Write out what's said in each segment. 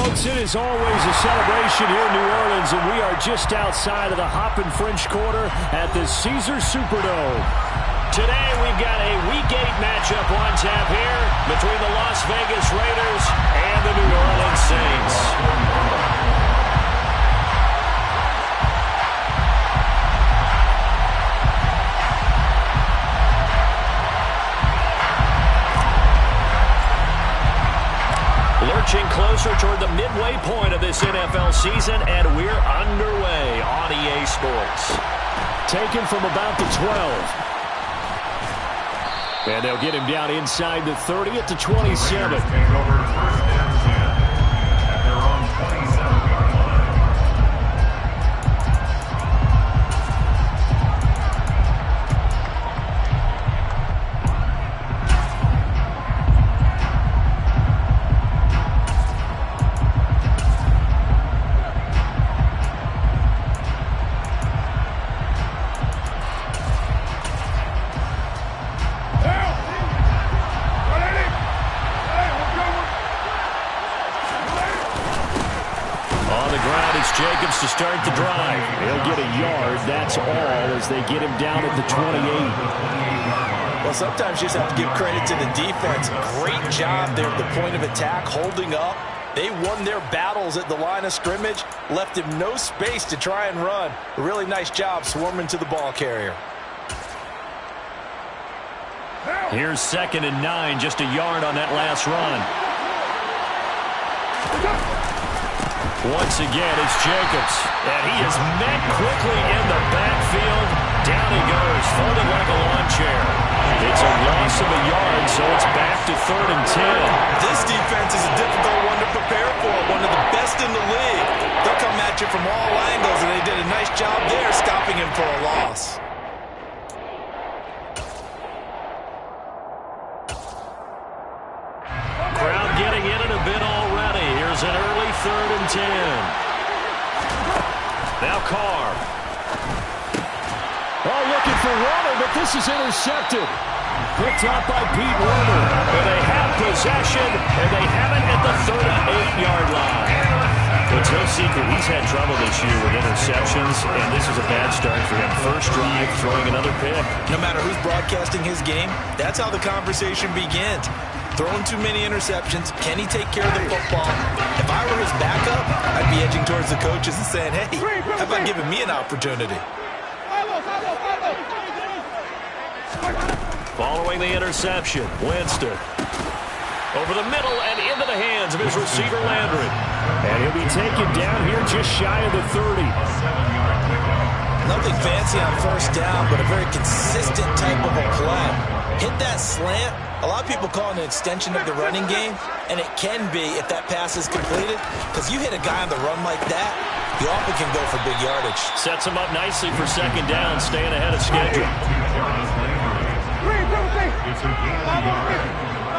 folks, it is always a celebration here in New Orleans, and we are just outside of the Hoppin' French Quarter at the Caesars Superdome. Today, we've got a Week 8 matchup on tap here between the Las Vegas Raiders and the New Orleans Saints. Lurching closer toward the midway point of this NFL season, and we're underway on EA Sports. Taken from about the 12. And they'll get him down inside the 30 at the 27. To start the drive. He'll get a yard, that's all, as they get him down at the 28. Well, sometimes you just have to give credit to the defense. Great job there at the point of attack, holding up. They won their battles at the line of scrimmage, left him no space to try and run. A really nice job swarming to the ball carrier. Here's 2nd and 9, just a yard on that last run. Once again, it's Jacobs, and he is met quickly in the backfield. Down he goes, folded like a lawn chair. It's a loss of a yard, so it's back to 3rd and 10. This defense is a difficult one to prepare for, one of the best in the league. They'll come at you from all angles, and they did a nice job there stopping him for a loss. Crowd getting in it a bit already. Here's an early 3rd and 10. Now Carr. Oh, looking for Warner, but this is intercepted. Picked up by Pete Warner. And they have possession, and they have it at the 38-yard line. It's no secret he's had trouble this year with interceptions, and this is a bad start for him. First drive, throwing another pick. No matter who's broadcasting his game, that's how the conversation begins. Throwing too many interceptions. Can he take care of the football? If I were his backup, I'd be edging towards the coaches and saying, hey, how about giving me an opportunity? Following the interception, Winston. Over the middle and into the hands of his receiver, Landry. And he'll be taken down here just shy of the 30. Nothing fancy on first down, but a very consistent type of a play. Hit that slant. A lot of people call it an extension of the running game, and it can be if that pass is completed, because you hit a guy on the run like that, you often can go for big yardage. Sets him up nicely for 2nd down, staying ahead of schedule.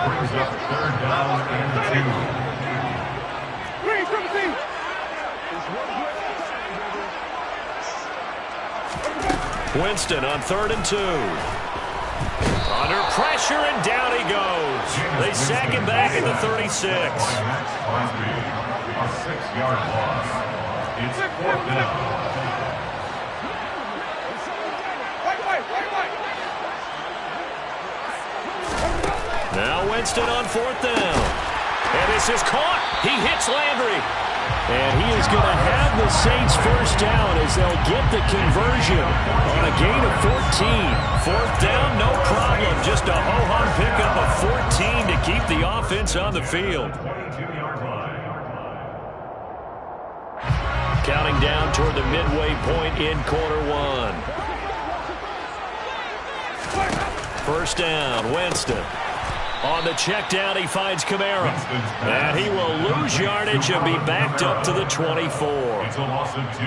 Brings up 3rd down and 2. Winston on 3rd and 2. Under pressure, and down he goes. They sack him back at the 36. A 6-yard loss. It's 4th down. Now Winston on 4th down. And this is caught. He hits Landry. And he is going to have the Saints first down as they'll get the conversion on a gain of 14. 4th down, no problem. Just a ho-hum pickup of 14 to keep the offense on the field. Counting down toward the midway point in quarter 1. First down, Winston. On the check down, he finds Kamara. And he will lose yardage and be backed up to the 24.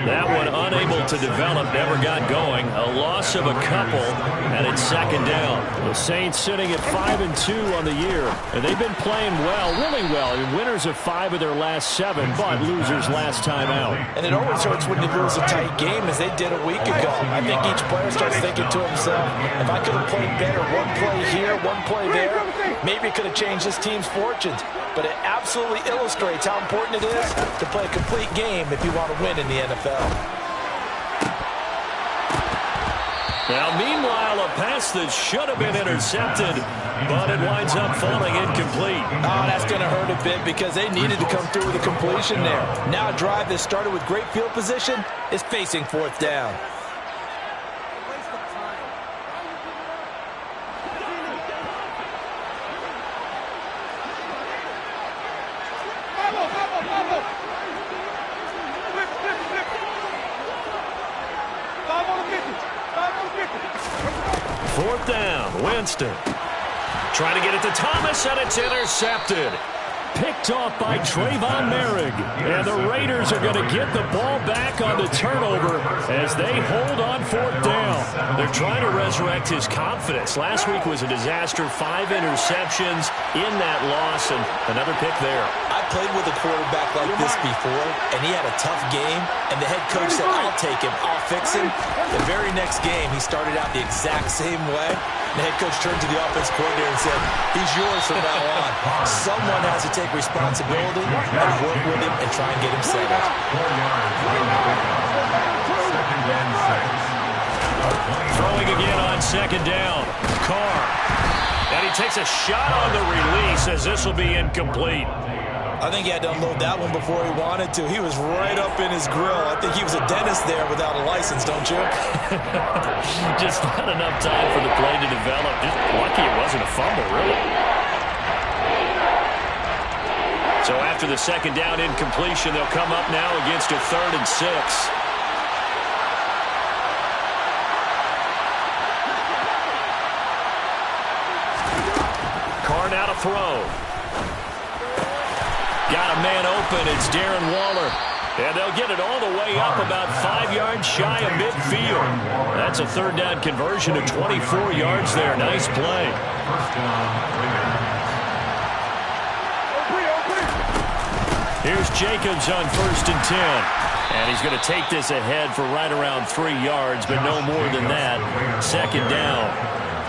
That one unable to develop, never got going. A loss of a couple, and it's 2nd down. The Saints sitting at 5-2 on the year. And they've been playing well, really well. Winners of 5 of their last 7, but losers last time out. And it always hurts when you lose a tight game, as they did a week ago. I think each player starts thinking to himself, if I could have played better one play here, one play there, maybe it could have changed his team's fortunes, but it absolutely illustrates how important it is to play a complete game if you want to win in the NFL. Now, meanwhile, a pass that should have been intercepted, but it winds up falling incomplete. Oh, that's going to hurt a bit because they needed to come through with a completion there. Now a drive that started with great field position is facing fourth down. Fourth down, Winston. Trying to get it to Thomas, and it's intercepted. Picked off by Trayvon Merrick. And the Raiders are going to get the ball back on the turnover as they hold on fourth down. They're trying to resurrect his confidence. Last week was a disaster. 5 interceptions in that loss, and another pick there. I played with a quarterback like this before, and he had a tough game, and the head coach said, I'll take him, I'll fix him. The very next game, he started out the exact same way. The head coach turned to the offense coordinator and said, he's yours from now on. Someone has to take responsibility and work with him and try and get him settled. Throwing again on second down. Carr. And he takes a shot on the release as this will be incomplete. I think he had to unload that one before he wanted to. He was right up in his grill. I think he was a dentist there without a license, don't you? Just not enough time for the play to develop. Just lucky it wasn't a fumble, really. So after the second down incompletion, they'll come up now against a 3rd and 6. Carr now to throw. Got a man open. It's Darren Waller. And they'll get it all the way up about 5 yards shy of midfield. That's a 3rd down conversion to 24 yards there. Nice play. Here's Jacobs on 1st and 10. And he's going to take this ahead for right around 3 yards, but no more than that. 2nd down.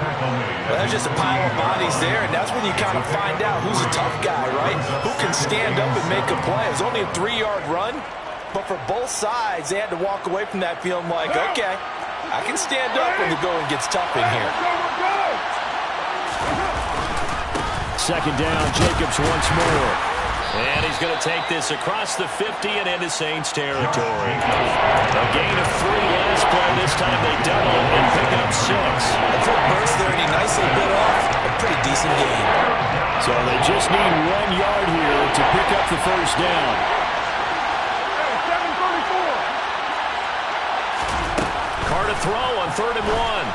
Well, there's just a pile of bodies there, and that's when you kind of find out who's a tough guy, right? Who can stand up and make a play. It was only a 3-yard run, but for both sides, they had to walk away from that feeling like, okay, I can stand up when the going gets tough in here. 2nd down, Jacobs once more. And he's going to take this across the 50 and into Saints territory. A gain of 3 last play. This time they double and pick up 6. A quick burst there, and he nicely bit off a pretty decent gain. So they just need 1 yard here to pick up the 1st down. 7:34. Carr to throw on 3rd and 1.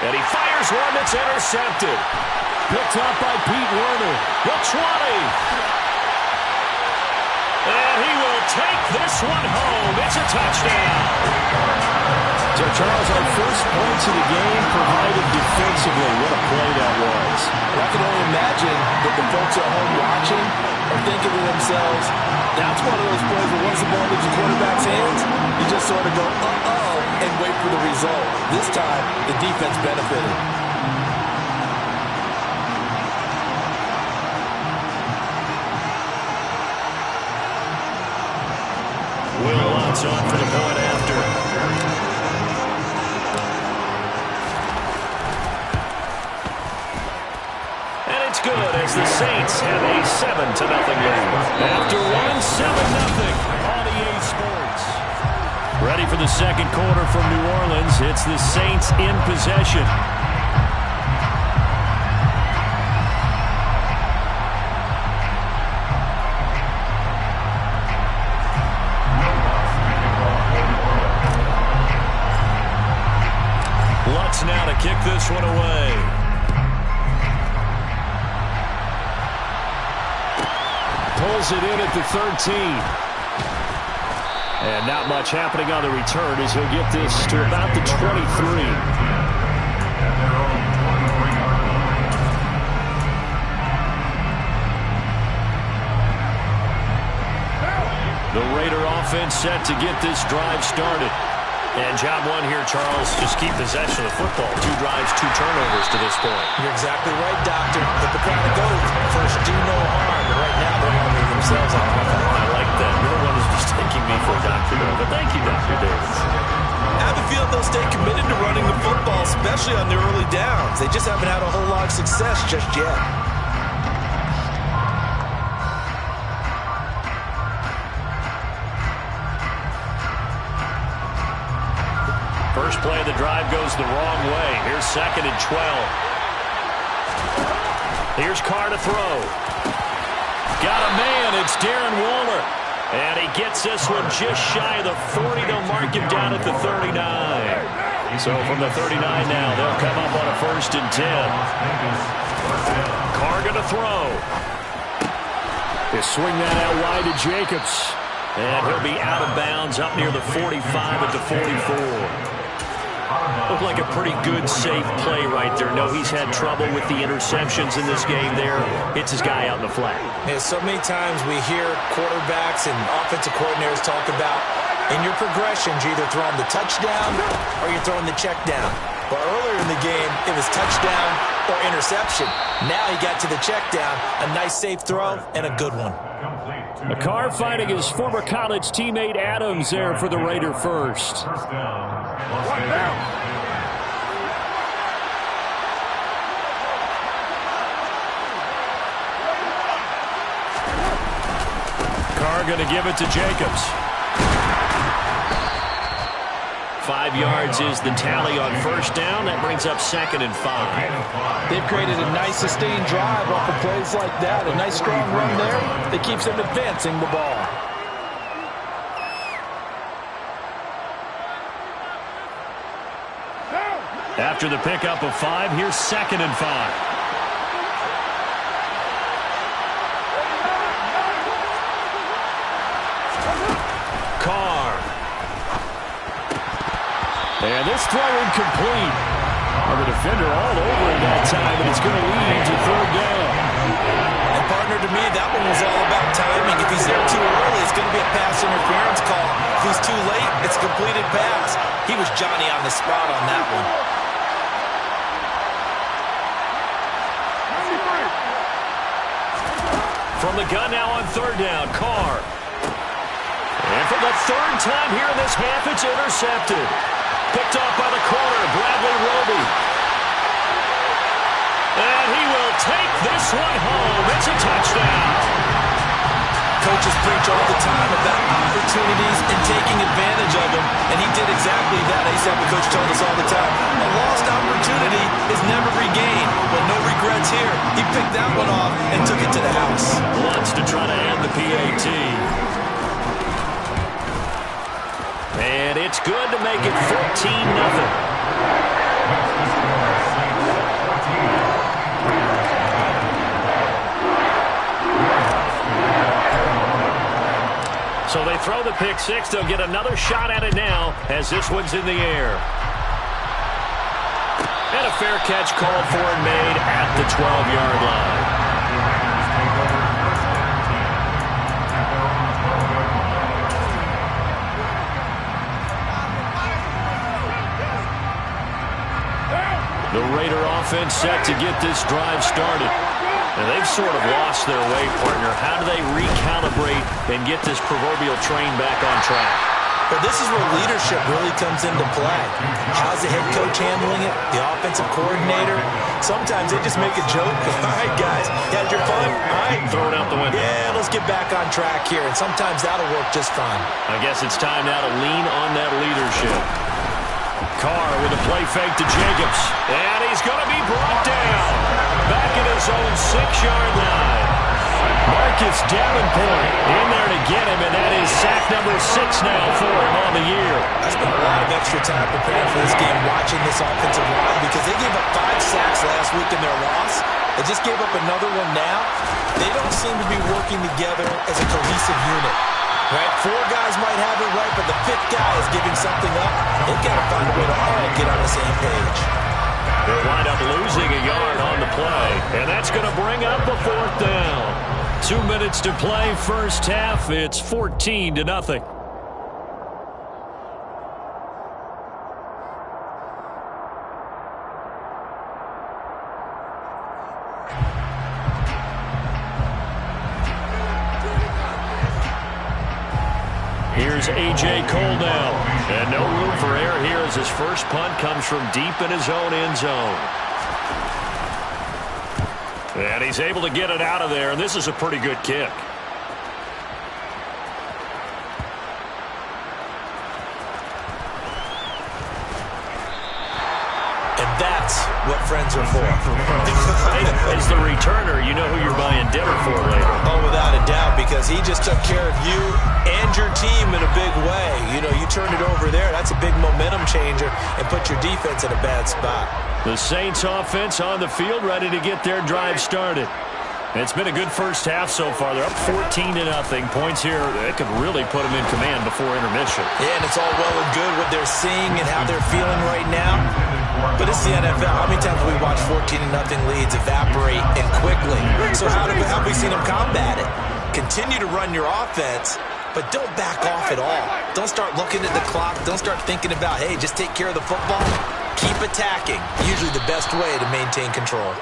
And he fires one that's intercepted. Picked up by Pete Werner. The 20. And he will take this one home. It's a touchdown. So, Charles, our first points of the game provided defensively. What a play that was. And I can only imagine that the folks at home watching are thinking to themselves, that's one of those plays where once the ball leaves the quarterback's hands, you just sort of go, uh-oh, and wait for the result. This time, the defense benefited. Will Lutz on for the point after. And it's good as the Saints have a 7-0 lead. After one, 7-0 on EA Sports. Ready for the second quarter from New Orleans. It's the Saints in possession. Now to kick this one away. Pulls it in at the 13. And not much happening on the return as he'll get this to about the 23. The Raider offense set to get this drive started. And job one here, Charles, just keep possession of the football. 2 drives, 2 turnovers to this point. You're exactly right, Doctor. Hippocratic oath. First, do no harm. But right now, they're harming themselves on offense. I like that. You're the one who's mistaking me for a doctor, though. But thank you, Dr. Davis. I have a feeling they'll stay committed to running the football, especially on their early downs. They just haven't had a whole lot of success just yet. First play of the drive goes the wrong way. Here's 2nd and 12. Here's Carr to throw. Got a man. It's Darren Waller. And he gets this one just shy of the 40. They'll mark him down at the 39. So from the 39 now, they'll come up on a 1st and 10. Carr going to throw. They swing that out wide to Jacobs. And he'll be out of bounds up near the 45 at the 44. Looked like a pretty good, safe play right there. No, he's had trouble with the interceptions in this game there. Hits his guy out in the flat. Yeah, so many times we hear quarterbacks and offensive coordinators talk about in your progressions, you're either throwing the touchdown or you're throwing the check down. But earlier in the game, it was touchdown or interception. Now he got to the check down. A nice, safe throw and a good one. Carr fighting his former college teammate Adams there for the Raider first. Carr going to give it to Jacobs. 5 yards is the tally on 1st down. That brings up 2nd and 5. They've created a nice sustained drive off of plays like that. A nice strong run there that keeps them advancing the ball. After the pickup of 5, here's 2nd and 5. And this throw incomplete. The defender all over it that time, and it's going to lead to 3rd down. And partner, to me, that one was all about timing. If he's there too early, it's going to be a pass interference call. If he's too late, it's a completed pass. He was Johnny on the spot on that one. From the gun now on 3rd down, Carr. And for the 3rd time here in this half, it's intercepted. Picked off by the corner, Bradley Roby. And he will take this one home. It's a touchdown. Coaches preach all the time about opportunities and taking advantage of them, and he did exactly that. I used to have a coach tell us all the time, a lost opportunity is never regained. Well, no regrets here. He picked that one off and took it to the house. Wants to try to add the PAT. And it's good to make it 14-0. So they throw the pick 6. They'll get another shot at it now as this one's in the air. And a fair catch called for and made at the 12-yard line. The Raider offense set to get this drive started. And they've sort of lost their way, partner. How do they recalibrate and get this proverbial train back on track? But this is where leadership really comes into play. How's the head coach handling it? The offensive coordinator? Sometimes they just make a joke. All right, guys, you had your fun? All right. Throw it out the window. Yeah, let's get back on track here. And sometimes that'll work just fine. I guess it's time now to lean on that leadership. Carr with a play fake to Jacobs. And he's going to be brought down. Back at his own 6-yard line. Marcus Davenport in there to get him, and that is sack number 6 now for him on the year. I spent a lot of extra time preparing for this game, watching this offensive line, because they gave up 5 sacks last week in their loss. They just gave up another one now. They don't seem to be working together as a cohesive unit. Right? 4 guys might have it right, but the 5th guy is giving something up. They've got to find a way to all get on the same page. They'll wind up losing a yard on the play, and that's going to bring up a 4th down. 2 minutes to play, first half. It's 14-0. Here's A.J. Cole now. And no room for error here as his first punt comes from deep in his own end zone. And he's able to get it out of there, and this is a pretty good kick. That's what friends are for. As the returner, you know who you're buying dinner for later. Oh, without a doubt, because he just took care of you and your team in a big way. You know, you turn it over there, that's a big momentum changer and put your defense in a bad spot. The Saints offense on the field, ready to get their drive started. It's been a good first half so far. They're up 14-0. Points here, that could really put them in command before intermission. Yeah, and it's all well and good what they're seeing and how they're feeling right now. But it's the NFL. How many times have we watched 14-0 leads evaporate and quickly? So how have we seen them combat it? Continue to run your offense, but don't back off at all. Don't start looking at the clock. Don't start thinking about, hey, just take care of the football. Keep attacking. Usually the best way to maintain control.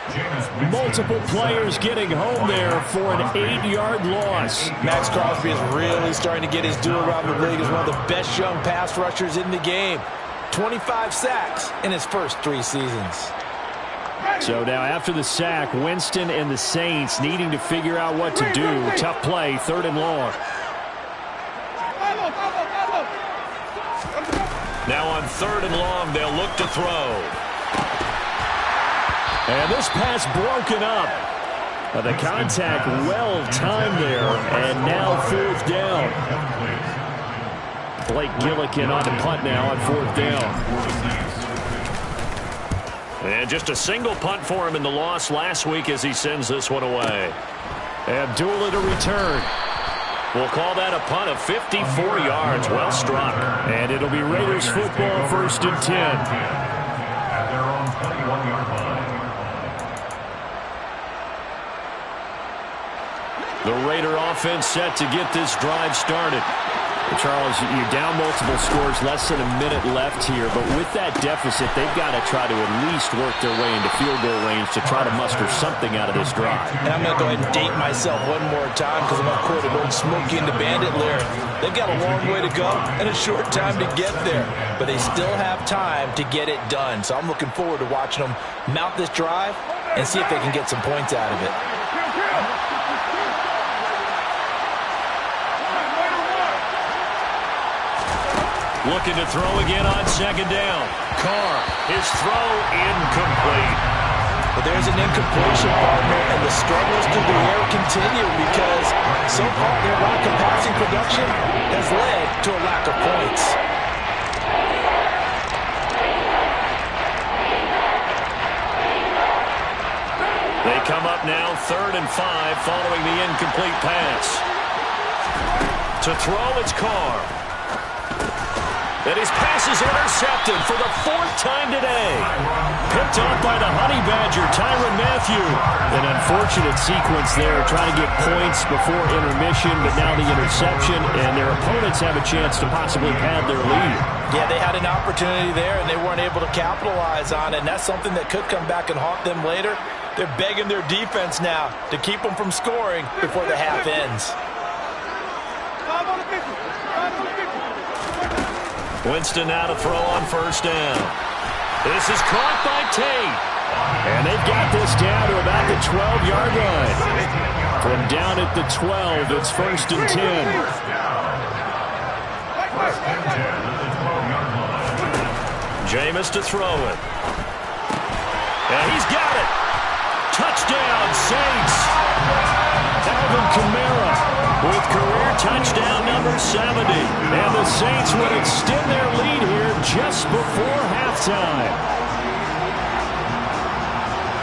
Multiple players getting home there for an 8-yard loss. Max Crosby is really starting to get his due around the league as one of the best young pass rushers in the game. 25 sacks in his first 3 seasons. So now after the sack, Winston and the Saints needing to figure out what to do. Tough play, 3rd and long. Now on 3rd and long, they'll look to throw. And this pass broken up. The contact well timed there, and now 4th down. Blake Gillikin on the punt now on 4th down. And just a single punt for him in the loss last week as he sends this one away. Abdullah to return. We'll call that a punt of 54 yards. Well struck. And it'll be Raiders football, 1st and 10. At their own 21-yard line. The Raider offense set to get this drive started. Charles, you're down multiple scores, less than a minute left here, but with that deficit, they've got to try to at least work their way into field goal range to try to muster something out of this drive. And I'm going to go ahead and date myself one more time because I'm going to quote an old Smokey and the Bandit lyric. They've got a long way to go and a short time to get there, but they still have time to get it done. So I'm looking forward to watching them mount this drive and see if they can get some points out of it. Looking to throw again on 2nd down. Carr, his throw incomplete. But there's an incompletion, partner, and the struggles through the air continue because so far their lack of passing production has led to a lack of points. They come up now 3rd and 5 following the incomplete pass. To throw, it's Carr. And his pass is intercepted for the 4th time today. Picked off by the Honey Badger, Tyrann Mathieu. An unfortunate sequence there, trying to get points before intermission, but now the interception, and their opponents have a chance to possibly pad their lead. Yeah, they had an opportunity there, and they weren't able to capitalize on it, and that's something that could come back and haunt them later. They're begging their defense now to keep them from scoring before the half ends. Winston now to throw on 1st down. This is caught by Tate. And they've got this down to about the 12-yard line. From down at the 12, it's 1st and 10. Jameis to throw it. And he's got it. Touchdown, Saints. Alvin Kamara with career touchdown number 70. And the Saints would extend their lead here just before halftime.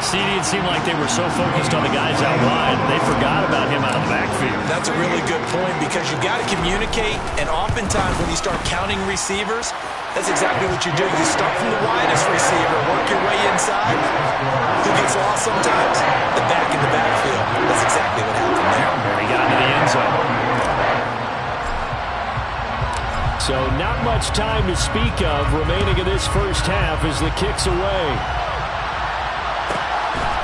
CD, it seemed like they were so focused on the guys out wide, they forgot about him out of the backfield. That's a really good point because you got to communicate, and oftentimes when you start counting receivers, that's exactly what you do. You start from the widest receiver, work your way inside. Who gets lost sometimes? The back in the backfield. That's exactly what happened there. And he got into the end zone. So not much time to speak of remaining in this first half as the kick's away.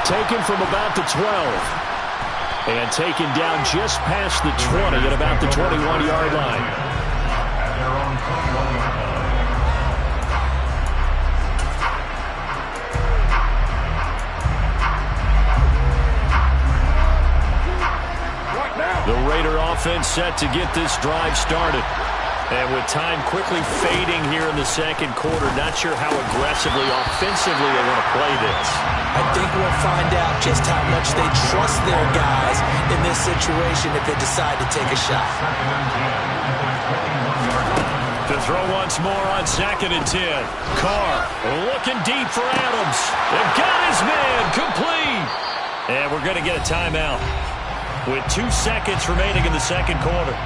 Taken from about the 12. And taken down just past the 20 at about the 21-yard line. The Raider offense set to get this drive started. And with time quickly fading here in the second quarter, not sure how aggressively, offensively they want to play this. I think we'll find out just how much they trust their guys in this situation if they decide to take a shot. To throw once more on 2nd and 10. Carr looking deep for Adams. They've got his man complete. And we're going to get a timeout with 2 seconds remaining in the second quarter.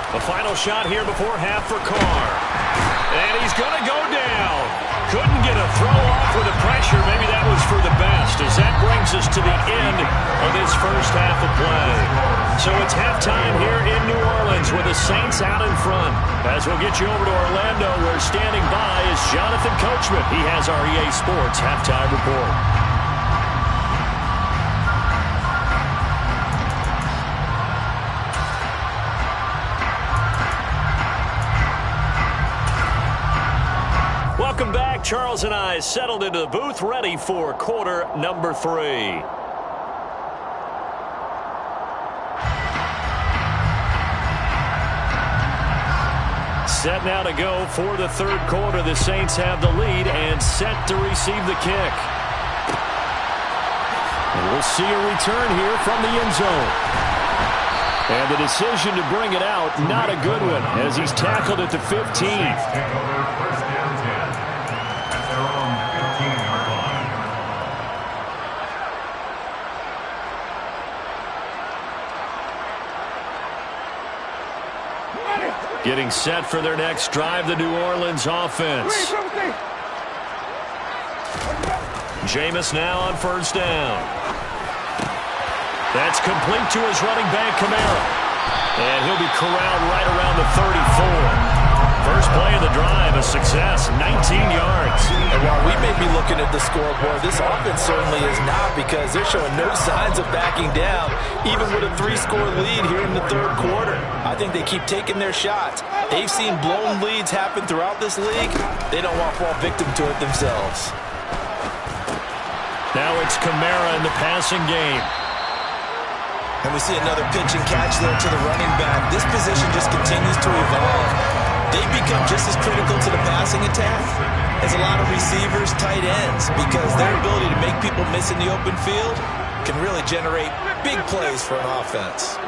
The final shot here before half for Carr. And he's going to go down. Couldn't get a throw off with the pressure. Maybe that was for the best, as that brings us to the end of this first half of play. So it's halftime here in New Orleans with the Saints out in front. As we'll get you over to Orlando, where standing by is Jonathan Coachman. He has our EA Sports halftime report. Welcome back. Charles and I settled into the booth, ready for quarter number 3. Set now to go for the third quarter. The Saints have the lead and set to receive the kick. And we'll see a return here from the end zone. And the decision to bring it out, not a good one, as he's tackled at the 15. Getting set for their next drive, the New Orleans offense. Jameis now on first down. That's complete to his running back, Kamara. And he'll be corralled right around the 34. First play of the drive, a success, 19 yards. And while we may be looking at the scoreboard, this offense certainly is not, because they're showing no signs of backing down, even with a 3-score lead here in the third quarter. I think they keep taking their shots. They've seen blown leads happen throughout this league. They don't want to fall victim to it themselves. Now it's Kamara in the passing game. And we see another pitch and catch there to the running back. This position just continues to evolve. They become just as critical to the passing attack as a lot of receivers, tight ends, because their ability to make people miss in the open field can really generate big plays for an offense.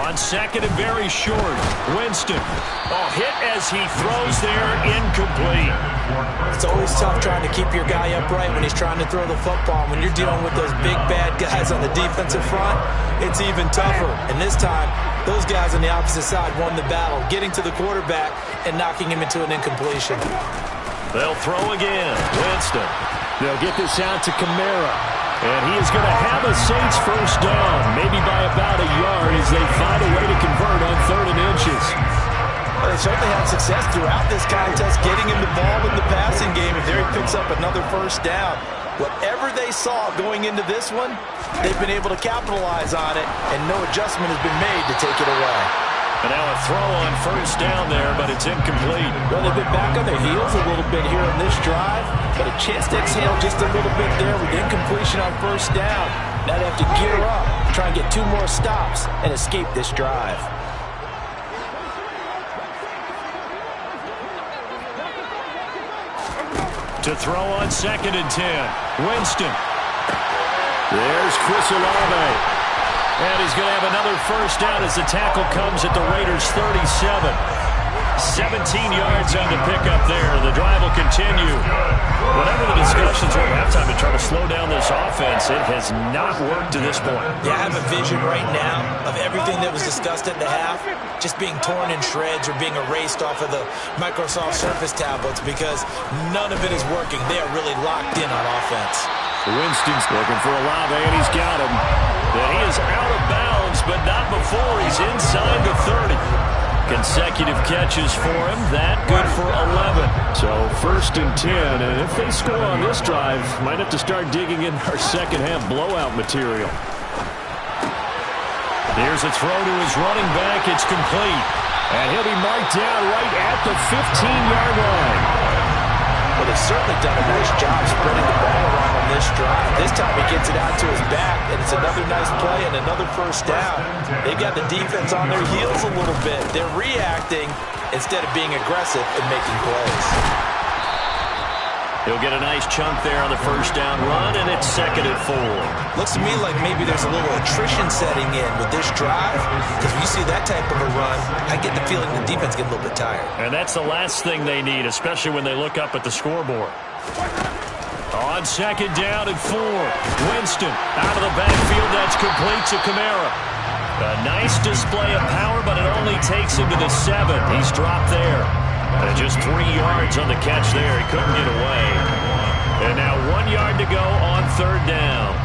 On second and very short, Winston. Oh, hit as he throws there, incomplete. It's always tough trying to keep your guy upright when he's trying to throw the football. When you're dealing with those big, bad guys on the defensive front, it's even tougher. And this time, those guys on the opposite side won the battle, getting to the quarterback and knocking him into an incompletion. They'll throw again. Winston. They'll get this out to Kamara. And he is going to have a Saints first down, maybe by about a yard, as they find a way to convert on 3rd and inches. Well, they certainly had success throughout this contest, getting him the ball in the passing game, and there he picks up another first down. Whatever they saw going into this one, they've been able to capitalize on it, and no adjustment has been made to take it away. And now a throw on first down there, but it's incomplete. Well, they've been back on their heels a little bit here in this drive, but a chance to exhale just a little bit there with incompletion on first down. Now they have to gear up, try and get 2 more stops, and escape this drive. To throw on 2nd and 10. Winston. There's Chris Olave. And he's going to have another first down as the tackle comes at the Raiders' 37. 17 yards on the pickup there. The drive will continue. Whatever the discussions were at halftime to try to slow down this offense, it has not worked to this point. Yeah, I have a vision right now of everything that was discussed at the half just being torn in shreds or being erased off of the Microsoft Surface tablets, because none of it is working. They are really locked in on offense. Winston's looking for Olave, and he's got him. And he is out of bounds, but not before he's inside the 30. Consecutive catches for him. That good for 11. So 1st and 10. And if they score on this drive, might have to start digging in our second half blowout material. Here's a throw to his running back. It's complete. And he'll be marked down right at the 15-yard line. Well, they've certainly done a nice job spreading the ball around on this drive. This time he gets it out to his back, and it's another nice play and another first down. They've got the defense on their heels a little bit. They're reacting instead of being aggressive and making plays. He'll get a nice chunk there on the first down run, and it's 2nd and 4. Looks to me like maybe there's a little attrition setting in with this drive, because when you see that type of a run, I get the feeling the defense gets a little bit tired. And that's the last thing they need, especially when they look up at the scoreboard. On 2nd down and 4, Winston out of the backfield. That's complete to Kamara. A nice display of power, but it only takes him to the 7. He's dropped there. And just 3 yards on the catch there. He couldn't get away. And now 1 yard to go on 3rd down.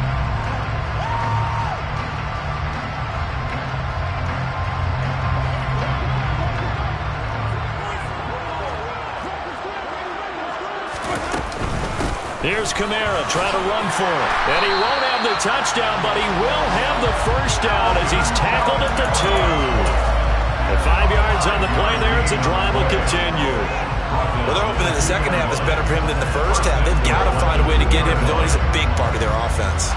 Here's Kamara trying to run for it. And he won't have the touchdown, but he will have the first down as he's tackled at the 2. At 5 yards on the play there, it's a drive will continue. Well, they're hoping that the second half is better for him than the first half. They've got to find a way to get him going. He's a big part of their offense.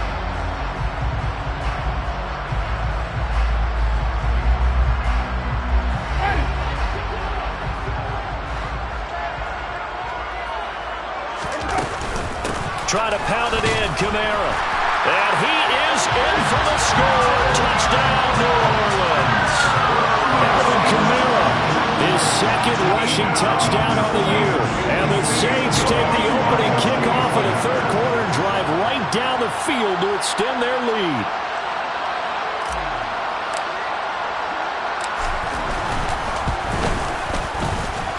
Try to pound it in, Kamara. And he is in for the score. Touchdown, New Orleans. Alvin Kamara, his 2nd rushing touchdown on the year. And the Saints take the opening kickoff of the 3rd quarter and drive right down the field to extend their lead.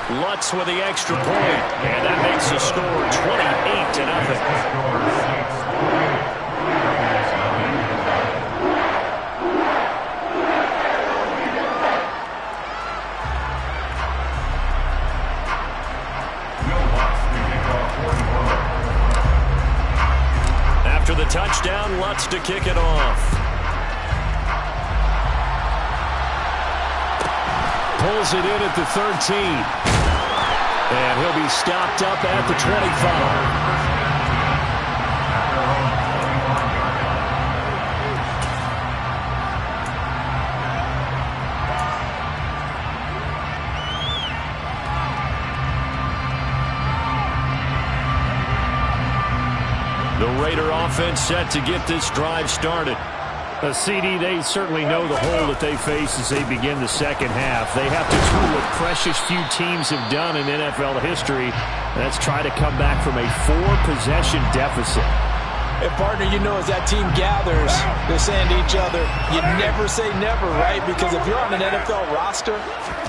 Lutz with the extra point, and that makes the score 28-0. After the touchdown, Lutz to kick it off. Pulls it in at the 13. And he'll be stopped up at the 25. The Raider offense set to get this drive started. CD, they certainly know the hole that they face as they begin the second half. They have to do what precious few teams have done in NFL history, and that's try to come back from a 4-possession deficit. And, partner, you know as that team gathers, they're saying to each other, you never say never, right? Because if you're on an NFL roster,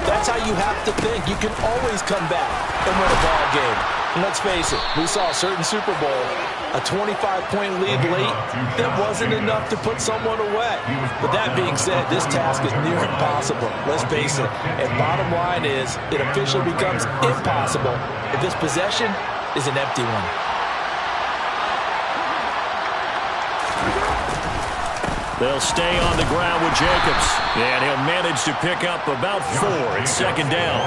that's how you have to think. You can always come back and win a ball game. And let's face it, we saw a certain Super Bowl, a 25-point lead late, that wasn't enough to put someone away. But that being said, this task is near impossible. Let's face it. And bottom line is, it officially becomes impossible if this possession is an empty one. They'll stay on the ground with Jacobs. And he'll manage to pick up about 4. It's 2nd down.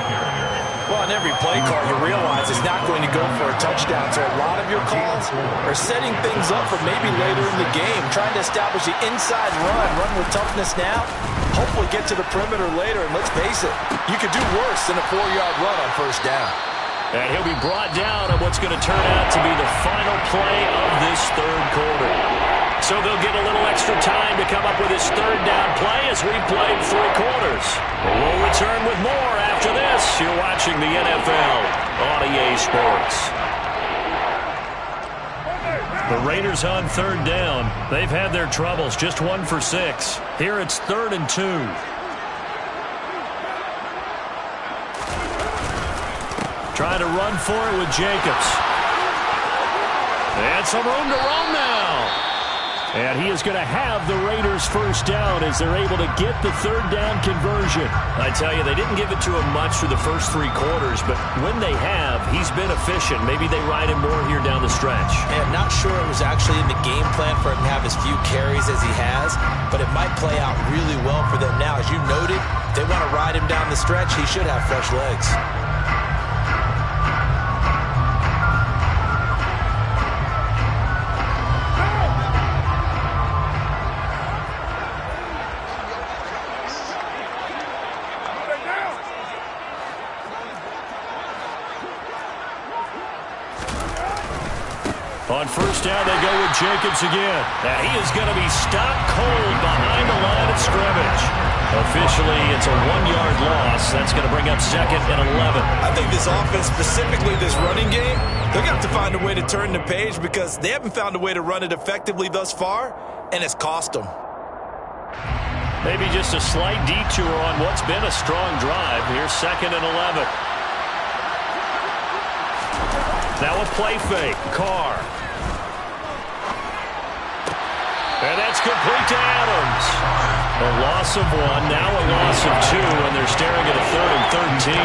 Well, in every play call, you realize it's not going to go for a touchdown. So a lot of your calls are setting things up for maybe later in the game, trying to establish the inside run with toughness now, hopefully get to the perimeter later. And let's face it, you could do worse than a 4-yard run on first down. And he'll be brought down on what's going to turn out to be the final play of this 3rd quarter. So they'll get a little extra time to come up with his 3rd down play as we've played 3 quarters. We'll return with more after this. You're watching the NFL on EA Sports. The Raiders on 3rd down. They've had their troubles, just 1 for 6. Here it's 3rd and 2. Trying to run for it with Jacobs. And some room to roam now. And he is going to have the Raiders first down as they're able to get the third down conversion. I tell you, they didn't give it to him much through the first 3 quarters, but when they have, he's been efficient. Maybe they ride him more here down the stretch. And not sure it was actually in the game plan for him to have as few carries as he has, but it might play out really well for them now. As you noted, if they want to ride him down the stretch, he should have fresh legs. On first down, they go with Jacobs again. Now, he is going to be stopped cold behind the line of scrimmage. Officially, it's a 1-yard loss. That's going to bring up 2nd and 11. I think this offense, specifically this running game, they're going to have to find a way to turn the page because they haven't found a way to run it effectively thus far, and it's cost them. Maybe just a slight detour on what's been a strong drive. Here's 2nd and 11. Now a play fake. Carr. And that's complete to Adams. A loss of 1, now a loss of 2, and they're staring at a 3rd and 13.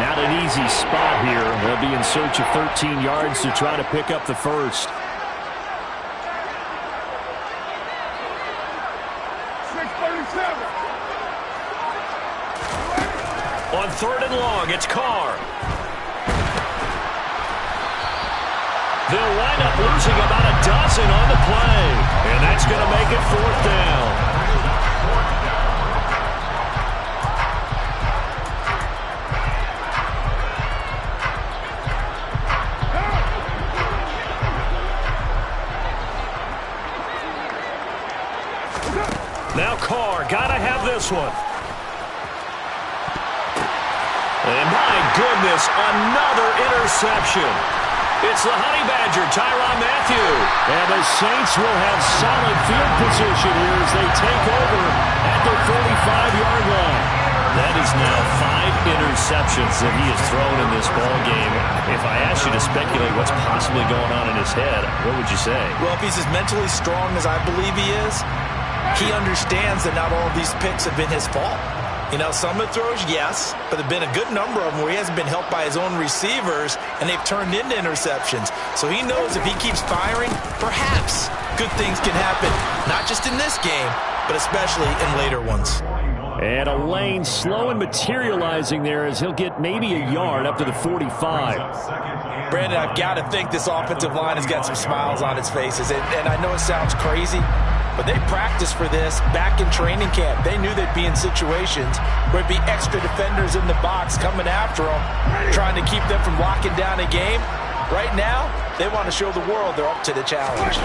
Not an easy spot here. They'll be in search of 13 yards to try to pick up the first. On 3rd and long, it's Carr. They'll wind up losing about a dozen on the play. And that's going to make it 4th down. Now Carr, got to have this one. And my goodness, another interception. It's the Honey Badger, Tyrann Mathieu. And the Saints will have solid field position here as they take over at the 45-yard line. That is now 5 interceptions that he has thrown in this ball game. If I asked you to speculate what's possibly going on in his head, what would you say? Well, if he's as mentally strong as I believe he is, he understands that not all of these picks have been his fault. You know, some of the throws, yes, but there have been a good number of them where he hasn't been helped by his own receivers, and they've turned into interceptions. So he knows if he keeps firing, perhaps good things can happen, not just in this game, but especially in later ones. And a lane slow and materializing there as he'll get maybe a yard up to the 45. Brandon, I've got to think this offensive line has got some smiles on its faces, and I know it sounds crazy, but they practiced for this back in training camp. They knew they'd be in situations where it'd be extra defenders in the box coming after them, trying to keep them from locking down a game. Right now, they want to show the world they're up to the challenge.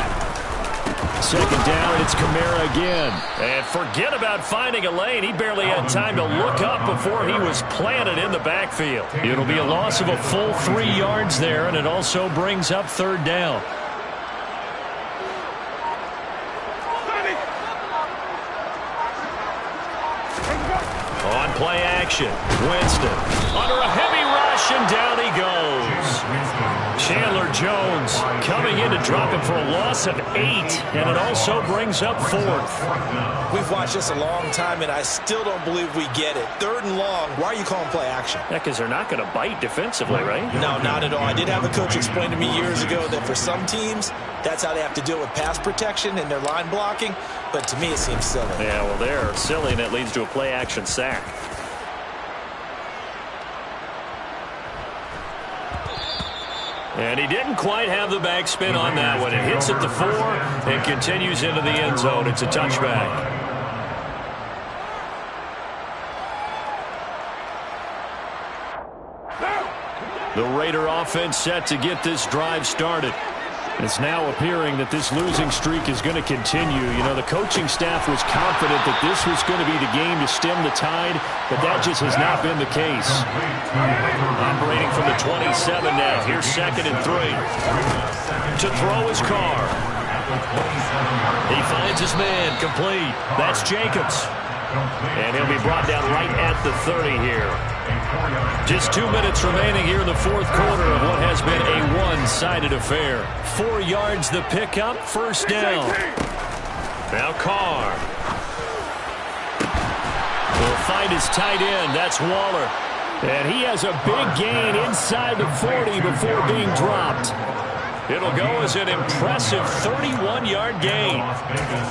2nd down, and it's Kamara again. And forget about finding a lane. He barely had time to look up before he was planted in the backfield. It'll be a loss of a full 3 yards there, and it also brings up 3rd down. On play action, Winston under a heavy rush, and down he goes. Chandler Jones coming in to drop him for a loss of 8, and it also brings up 4th. We've watched this a long time, and I still don't believe we get it. 3rd and long, why are you calling play action? Yeah, because they're not going to bite defensively, right? No, not at all. I did have a coach explain to me years ago that for some teams, that's how they have to deal with pass protection and their line blocking, but to me it seems silly. Yeah, well, they're silly, and it leads to a play action sack. And he didn't quite have the backspin on that one. It hits at the 4 and continues into the end zone. It's a touchback. The Raider offense set to get this drive started. It's now appearing that this losing streak is going to continue. You know, the coaching staff was confident that this was going to be the game to stem the tide, but that just has not been the case. Operating from the 27 now. Here's 2nd and 3. To throw his Carr. He finds his man complete. That's Jacobs. And he'll be brought down right at the 30 here. Just 2 minutes remaining here in the fourth quarter of what has been a one-sided affair. 4 yards the pickup, first down. Now Carr will find his tight end. That's Waller. And he has a big gain inside the 40 before being dropped. It'll go as an impressive 31-yard gain.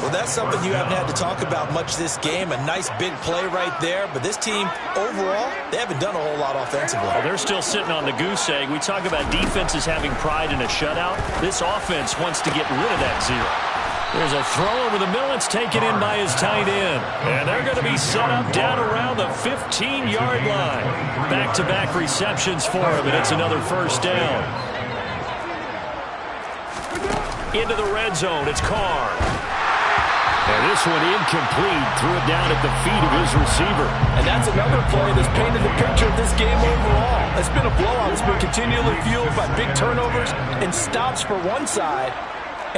Well, that's something you haven't had to talk about much this game. A nice big play right there. But this team, overall, they haven't done a whole lot offensively. Well, they're still sitting on the goose egg. We talk about defenses having pride in a shutout. This offense wants to get rid of that zero. There's a throw over the middle. It's taken in by his tight end. And they're going to be set up down around the 15-yard line. Back-to-back receptions for him, and it's another first down. Into the red zone, it's Carr. And this one incomplete. Threw it down at the feet of his receiver. And that's another play that's painted the picture of this game overall. It's been a blowout. It's been continually fueled by big turnovers and stops for one side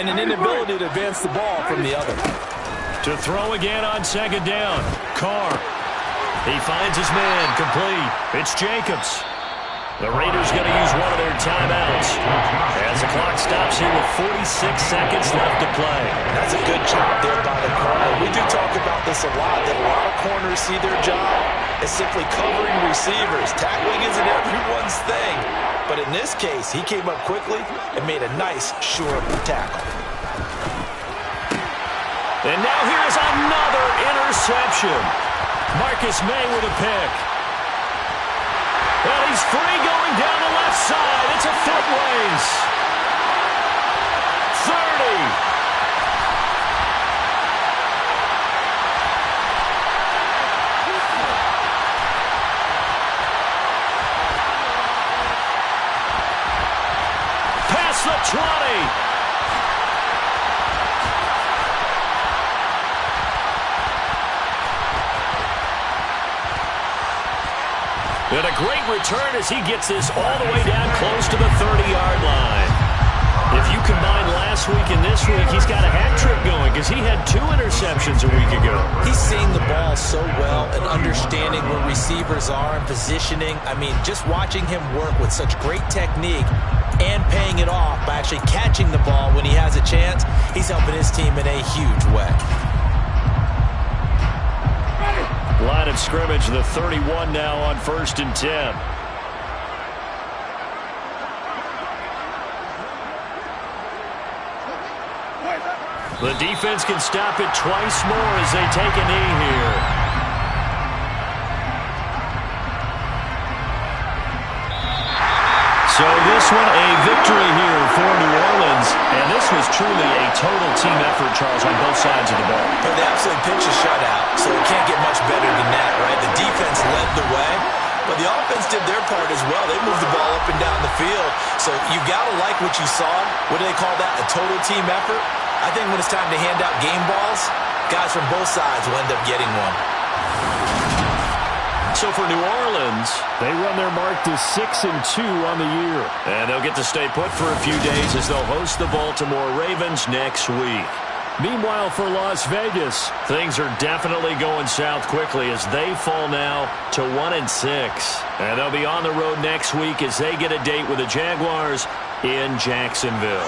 and an inability to advance the ball from the other. To throw again on second down, Carr. He finds his man, complete. It's Jacobs. The Raiders going to use one of their timeouts as the clock stops here with 46 seconds left to play. That's a good job there by the corner. We do talk about this a lot, that a lot of corners see their job as simply covering receivers. Tackling isn't everyone's thing. But in this case, he came up quickly and made a nice, sure tackle. And now here's another interception. Marcus May with a pick. And he's free going down the left side. It's a foot race. 30. Past the 20. And a great return as he gets this all the way down close to the 30-yard line. If you combine last week and this week, he's got a hat trick going because he had 2 interceptions a week ago. He's seeing the ball so well and understanding where receivers are and positioning. I mean, just watching him work with such great technique and paying it off by actually catching the ball when he has a chance, he's helping his team in a huge way. Line of scrimmage, the 31 now on 1st and 10. The defense can stop it twice more as they take a knee here. So this one a victory here for New Orleans, and this was truly a total team effort, Charles, on both sides of the ball. But they absolutely pitched a shutout, so it can't get much better than that, right? The defense led the way, but the offense did their part as well. They moved the ball up and down the field, so you got to like what you saw. What do they call that? A total team effort? I think when it's time to hand out game balls, guys from both sides will end up getting one. So for New Orleans, they run their mark to 6-2 on the year. And they'll get to stay put for a few days as they'll host the Baltimore Ravens next week. Meanwhile, for Las Vegas, things are definitely going south quickly as they fall now to 1-6. And they'll be on the road next week as they get a date with the Jaguars in Jacksonville.